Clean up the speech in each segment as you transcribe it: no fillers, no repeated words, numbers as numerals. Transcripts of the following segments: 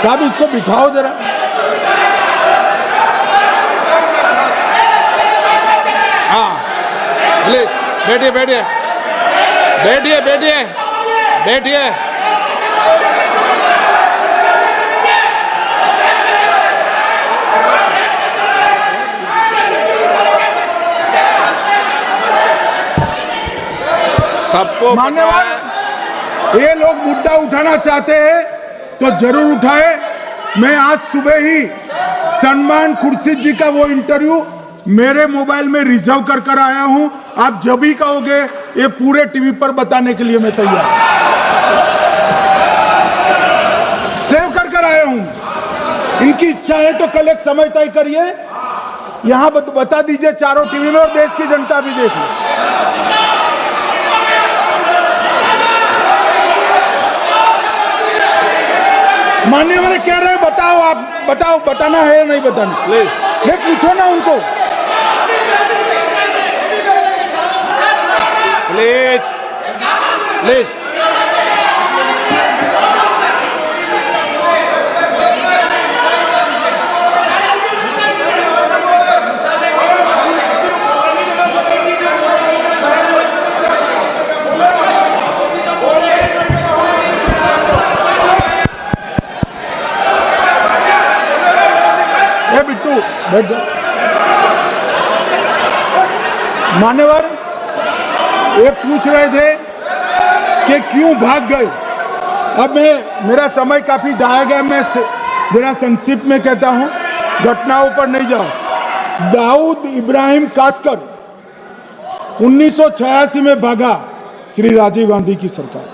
साहब इसको बिठाओ जरा। हाँ प्लीज बैठिए बैठिए बैठिए बैठिए बैठिए। सबको मान्यवर, ये लोग मुद्दा उठाना चाहते हैं तो जरूर उठाए। मैं आज सुबह ही सलमान खुर्शीद जी का वो इंटरव्यू मेरे मोबाइल में रिजर्व कर आया हूं। आप जब भी कहोगे ये पूरे टीवी पर बताने के लिए मैं तैयार हूं। सेव कर आया हूं। इनकी इच्छा है तो कल एक समय तय करिए, यहां बता दीजिए चारों टीवी में, और देश की जनता भी देख ले। मान्यवर कह रहे हैं बताओ, आप बताओ, बताना है या नहीं बताना? नहीं, पूछो ना उनको। Please please. बिट्टू बैठ जाओ। मान्यवर ये पूछ रहे थे कि क्यों भाग गए। अब मेरा समय काफी जाया गया, मैं जरा संक्षिप्त में कहता हूं, घटनाओं पर नहीं जाओ। दाऊद इब्राहिम कासकर 1986 में भागा, श्री राजीव गांधी की सरकार।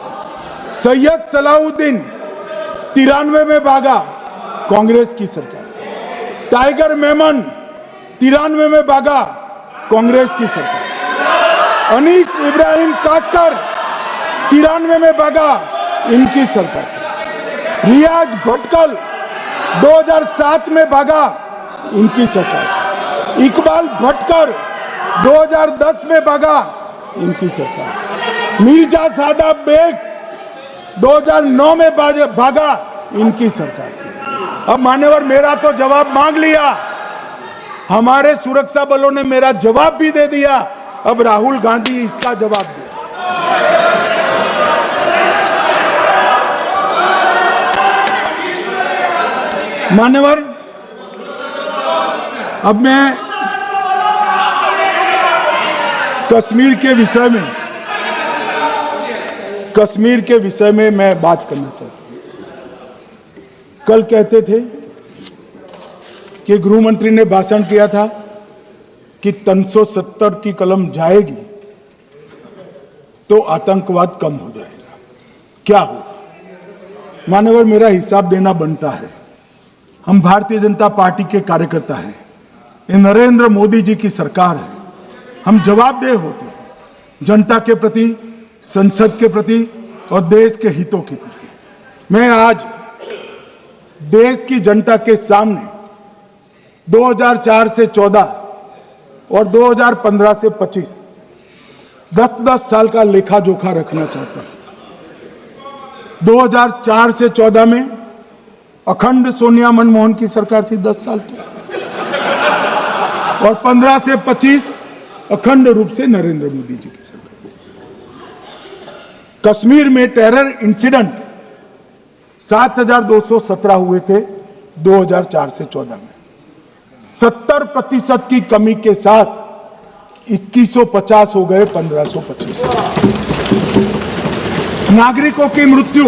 सैयद सलाउद्दीन 93 में भागा, कांग्रेस की सरकार। टाइगर मेमन 93 में भागा, कांग्रेस की सरकार। अनीस इब्राहिम कासकर 93 में भागा, इनकी सरकार। रियाज भटकल 2007 में भागा, इनकी सरकार। इकबाल भटकर 2010 में भागा, इनकी सरकार। मिर्जा सादाब बेग 2009 में भागा, इनकी सरकार। अब मान्यवर मेरा तो जवाब मांग लिया, हमारे सुरक्षा बलों ने मेरा जवाब भी दे दिया, अब राहुल गांधी इसका जवाब दे। मान्यवर अब मैं कश्मीर के विषय में मैं बात करना चाहता हूं। कल कहते थे कि गृह मंत्री ने भाषण किया था कि 370 की कलम जाएगी तो आतंकवाद कम हो जाएगा। क्या हो? मान्यवर मेरा हिसाब देना बनता है। हम भारतीय जनता पार्टी के कार्यकर्ता हैं, ये नरेंद्र मोदी जी की सरकार है, हम जवाबदेह होते हैं जनता के प्रति, संसद के प्रति और देश के हितों के प्रति। मैं आज देश की जनता के सामने 2004 से 14 और 2015 से 25 10 साल का लेखा जोखा रखना चाहता हूं। 2004 से 14 में अखंड सोनिया मनमोहन की सरकार थी 10 साल की, और 15 से 25 अखंड रूप से नरेंद्र मोदी जी की सरकार। कश्मीर में टेरर इंसिडेंट 7217 हुए थे 2004 से 14 में। 70% की कमी के साथ 2150 हो गए 1525। नागरिकों की मृत्यु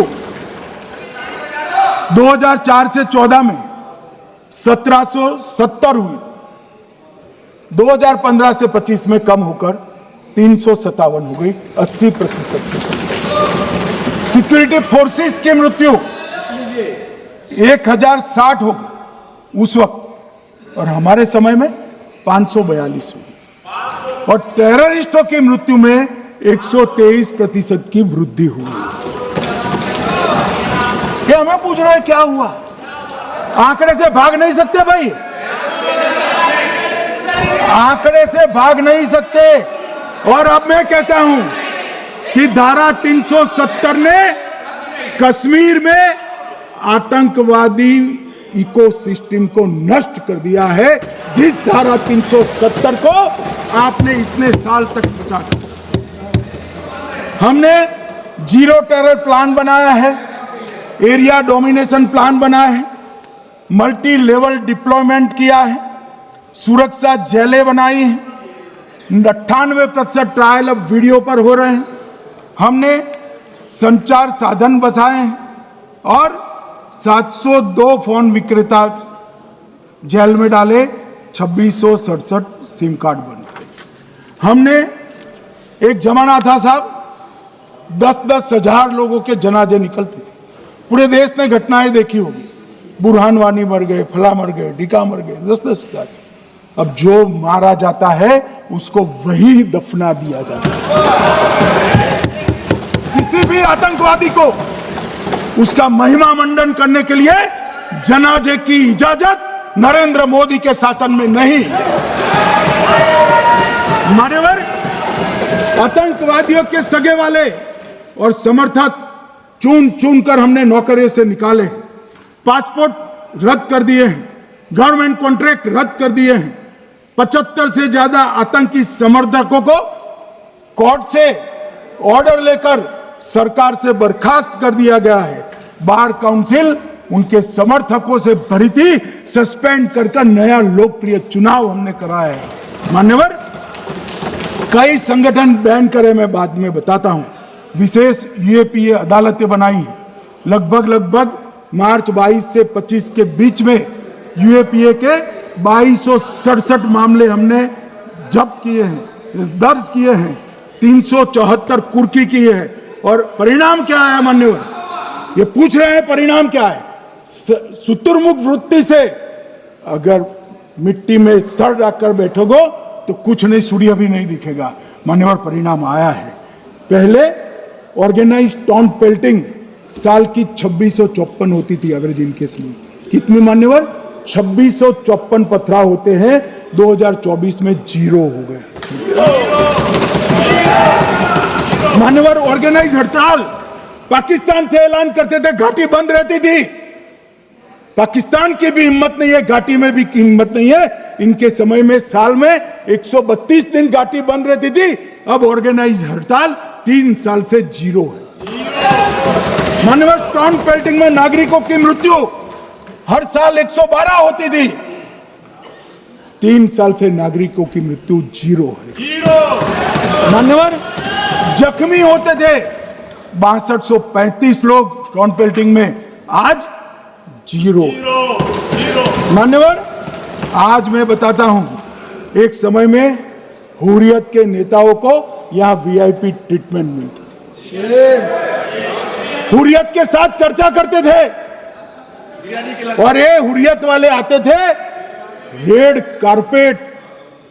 2004 से 14 में 1770 हुई, 2015 से 25 में कम होकर 357 हो गई, 80%। सिक्योरिटी फोर्सेस की मृत्यु 1060 हो गई उस वक्त, और हमारे समय में 542 हुई, और टेररिस्टों की मृत्यु में 123% की वृद्धि हुई। ये हमें पूछ रहे हैं क्या हुआ? आंकड़े से भाग नहीं सकते भाई, आंकड़े से भाग नहीं सकते। और अब मैं कहता हूं कि धारा 370 ने कश्मीर में आतंकवादी इकोसिस्टम को नष्ट कर दिया है, जिस धारा 370 को आपने इतने साल तक बचा कर। हमने जीरो टेरर प्लान बनाया है, एरिया डोमिनेशन प्लान बनाया है, मल्टी लेवल डिप्लॉयमेंट किया है, सुरक्षा जेलें बनाई हैं, 98% ट्रायल अब वीडियो पर हो रहे हैं। हमने संचार साधन बसाए हैं और 702 फोन विक्रेता जेल में डाले, 2667 सिम कार्ड बन गए। हमने एक जमाना था साहब, 10-10 हजार लोगों के जनाजे निकलते थे। पूरे देश ने घटनाएं देखी होगी, बुरहान वानी मर गए, फला मर गए, ढिका मर गए, 10-10 हजार। अब जो मारा जाता है उसको वही दफना दिया जाता है। किसी भी आतंकवादी को उसका महिमा मंडन करने के लिए जनाजे की इजाजत नरेंद्र मोदी के शासन में नहीं। मान्यवर, आतंकवादियों के सगे वाले और समर्थक चुन चुन कर हमने नौकरियों से निकाले, पासपोर्ट रद्द कर दिए हैं, गवर्नमेंट कॉन्ट्रैक्ट रद्द कर दिए हैं। 75 से ज्यादा आतंकी समर्थकों को कोर्ट से ऑर्डर लेकर सरकार से बर्खास्त कर दिया गया है। बार काउंसिल उनके समर्थकों से भरी थी, सस्पेंड कर नया लोकप्रिय चुनाव हमने कराया है। मान्यवर, कई संगठन बैन करे, मैं बाद में बताता हूं। विशेष यूएपीए अदालतें बनाई हैं, लगभग मार्च 22 से 25 के बीच में यूएपीए के 2267 मामले हमने जब्त किए हैं, दर्ज किए हैं, 374 कुर्की किए हैं। और परिणाम क्या है मान्यवर? ये पूछ रहे हैं परिणाम क्या है? शुतुरमुख वृत्ति से अगर मिट्टी में सर रखकर बैठोगे तो कुछ नहीं, सूर्य भी नहीं दिखेगा। मान्यवर, परिणाम आया है। पहले ऑर्गेनाइज टाउन पेल्टिंग साल की 2654 होती थी एवरेज इनकेस में। कितनी मान्यवर? 2654 पथराव होते हैं, 2024 में 0 हो गए। मान्यवर, ऑर्गेनाइज हड़ताल पाकिस्तान से ऐलान करते थे, घाटी बंद रहती थी। पाकिस्तान की भी हिम्मत नहीं है, घाटी में भी हिम्मत नहीं है। इनके समय में साल में 132 दिन घाटी बंद रहती थी, अब ऑर्गेनाइज हड़ताल 3 साल से 0 है। मान्यवर, टाउन पेल्टिंग में नागरिकों की मृत्यु हर साल 112 होती थी, 3 साल से नागरिकों की मृत्यु 0 है। मान्यवर, जख्मी होते थे 6235 लोग टाउन पेल्टिंग में, आज 0। मान्यवर, आज मैं बताता हूं, एक समय में हुर्रियत के नेताओं को यहां वीआईपी ट्रीटमेंट मिलती थी, हुर्रियत के साथ चर्चा करते थे, और ये हुर्रियत वाले आते थे, रेड कारपेट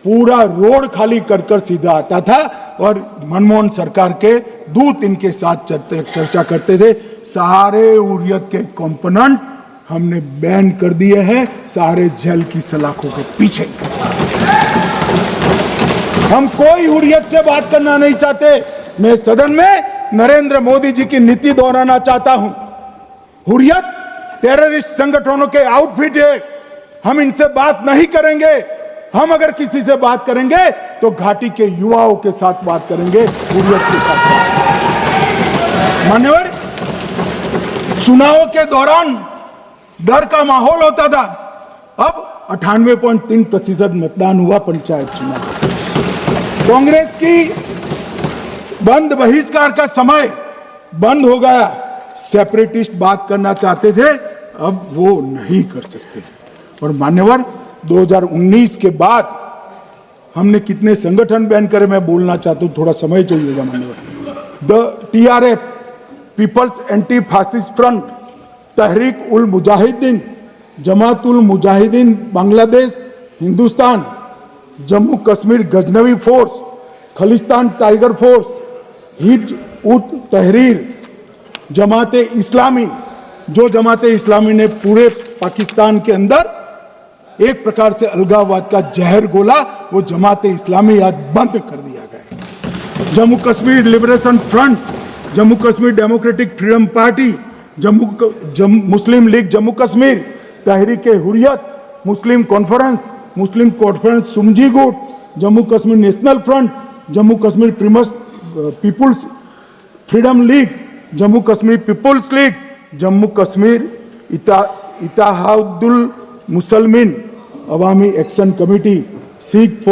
पूरा रोड खाली कर सीधा आता था, और मनमोहन सरकार के दूत इनके साथ चर्चा करते थे। सारे हुर्रियत के कंपोनेंट हमने बैन कर दिए हैं, सारे जेल की सलाखों के पीछे। हम कोई हुर्रियत से बात करना नहीं चाहते। मैं सदन में नरेंद्र मोदी जी की नीति दोहराना चाहता हूं। हुर्रियत टेररिस्ट संगठनों के आउटफिट है, हम इनसे बात नहीं करेंगे। हम अगर किसी से बात करेंगे तो घाटी के युवाओं के साथ बात करेंगे, हुर्रियत के साथ बात। मान्यवर, चुनाव के दौरान डर का माहौल होता था, अब 98.3% मतदान हुआ पंचायत चुनाव। कांग्रेस की बंद बहिष्कार का समय बंद हो गया। सेपरेटिस्ट बात करना चाहते थे, अब वो नहीं कर सकते। और मान्यवर, 2019 के बाद हमने कितने संगठन बैन करे, मैं बोलना चाहता हूं, थोड़ा समय चाहिएगा मान्यवर। The TRF, People's Anti Fascist Front, Tehreek ul Mujahideen, Jamaat ul Mujahideen Bangladesh Hindustan, Jammu Kashmir Ghaznavi Force, Khalistan Tiger Force, Hizb ut Tahrir, जमाते इस्लामी, जो जमाते इस्लामी ने पूरे पाकिस्तान के अंदर एक प्रकार से अलगाववाद का जहर गोला, वो जमाते इस्लामी आज बंद कर दिया गया। Jammu Kashmir liberation front, Jammu Kashmir democratic freedom party, Muslim league Jammu Kashmir, Tehreek Hurriyat, Muslim conference सुमजी गुट, Jammu Kashmir national front, Jammu Kashmir people's freedom league, Jammu Kashmir people's league, Jammu Kashmir Ittehadul Muslimeen Awami action committee, Sikh